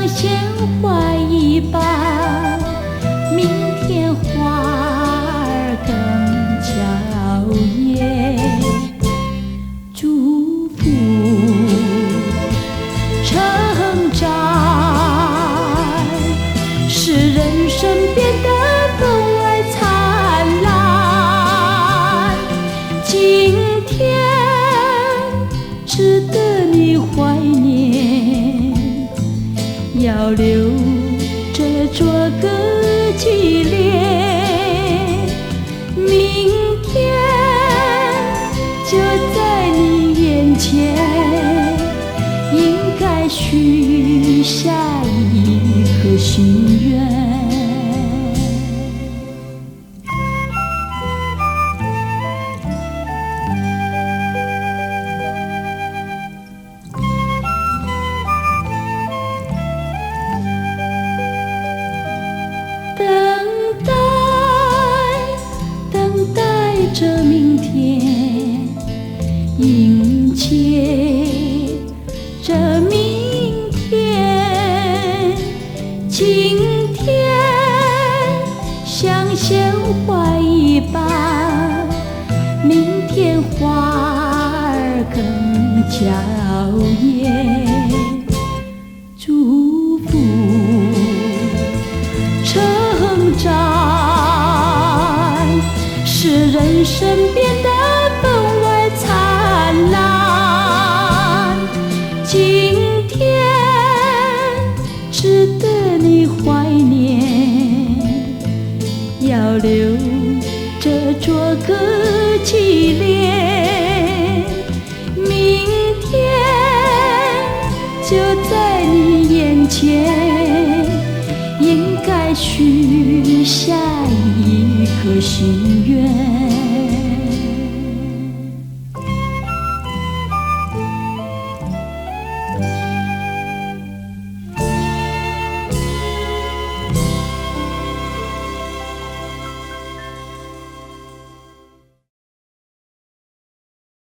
像鲜花一般，明天花儿更娇艳。祝福成长，使人生变得风儿灿烂。今天值得你怀念，要留着做个纪念。明天就在你眼前，应该许下一颗心愿。等待着明天，迎接着明天。今天像鲜花一般，明天花儿更娇艳。祝福成长，使人生变得风儿灿烂。今天值得你怀念，要留着做个纪念。明天就在你眼前，应该许下一颗心愿。